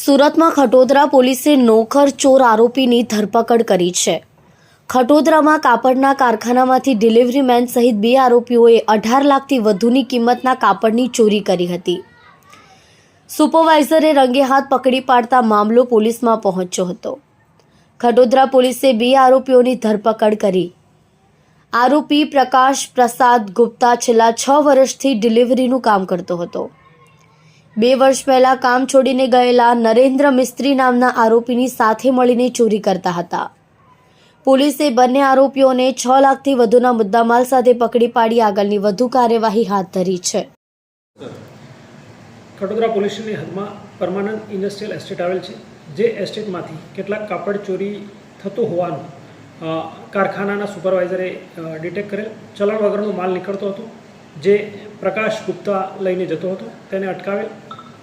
સુરતમાં ખટોદરા પોલીસે નોકર ચોર આરોપીની ધરપકડ કરી છે. ખટોદરામાં કાપડના કારખાનામાંથી ડિલિવરી મેન સહિત 2 આરોપીઓએ 18 લાખથી વધુની કિંમતના કાપડની ચોરી કરી હતી. સુપરવાઇઝરે રંગે હાથ પકડી પાડતા મામલો પોલીસમાં પહોંચ્યો હતો. ખટોદરા પોલીસે 2 આરોપીઓની ધરપકડ કરી. આરોપી પ્રકાશ પ્રસાદ ગુપ્તા છેલ્લા 6 વર્ષથી ડિલિવરીનું કામ કરતો હતો. 2 વર્ષ પહેલા કામ છોડીને ગયેલા નરેન્દ્ર મિસ્ત્રી નામના આરોપીની સાથે મળીને ચોરી કરતા હતા. પોલીસે બંને આરોપીઓને 6 લાખથી વધુના મુદ્દામાલ સાથે પકડી પાડી આગળની વધુ કાર્યવાહી હાથ ધરી છે. ખટોદરા પોલીસ સ્ટેશનની હદમાં પરમાનન્ટ ઇન્ડસ્ટ્રીયલ એસ્ટેટ આવેલ છે, જે એસ્ટેટમાંથી કેટલાક કાપડ ચોરી થતું હોવાનું કારખાનાના સુપરવાઇઝરે ડિટેક્ટ કરેલ. ચલણ વગરનો માલ નીકળતો હતો, જે પ્રકાશ ગુપ્તા લઈને જતો હતો. તેને અટકાવેલ.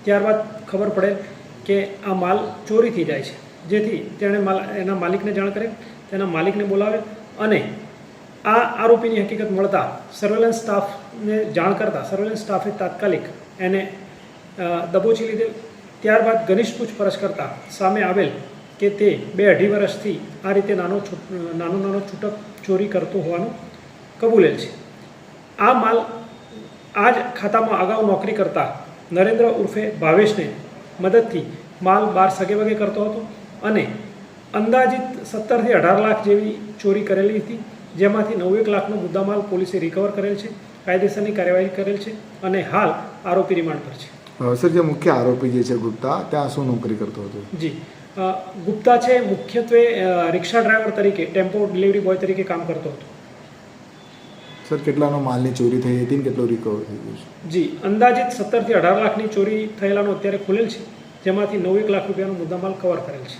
ત્યારબાદ ખબર પડેલ કે આ માલ ચોરીથી જાય છે, જેથી તેણે એના માલિકને જાણ કરેલ. તેના માલિકને બોલાવેલ અને આ આરોપીની હકીકત મળતા સર્વેલન્સ સ્ટાફને જાણ કરતા સર્વેલન્સ સ્ટાફે તાત્કાલિક એને દબોચી લીધેલ. ત્યારબાદ ઘનિષ્ઠ પૂછપરછ કરતાં સામે આવેલ કે તે 2-2.5 વર્ષથી આ રીતે નાનો છૂટક ચોરી કરતો હોવાનું કબૂલેલ છે. આ માલ આ જ ખાતામાં અગાઉ નોકરી કરતા નરેન્દ્ર ઉર્ફે ભાવેશને મદદથી માલ બહાર સગેવગે કરતો હતો અને અંદાજિત 17 થી 18 લાખ જેવી ચોરી કરેલી હતી, જેમાંથી 9 લાખનો મુદ્દામાલ પોલીસે રિકવર કરેલ છે. કાયદેસરની કાર્યવાહી કરેલ છે અને હાલ આરોપી રિમાન્ડ પર છે. સર, જે મુખ્ય આરોપી જે છે ગુપ્તા, ત્યાં શું નોકરી કરતો હતો? જી, ગુપ્તા છે મુખ્યત્વે રિક્ષા ડ્રાઈવર તરીકે, ટેમ્પો ડિલિવરી બોય તરીકે કામ કરતો હતો. સર, કેટલાનો માલની ચોરી થઈ હતી અને કેટલો રિકવર થઈ ગયો છે? જી, અંદાજિત 17 થી 18 લાખની ચોરી થયેલાનો અત્યારે ખુલેલ છે, જેમાંથી 9 લાખ રૂપિયાનો મુદ્દામાલ કવર કરેલ છે.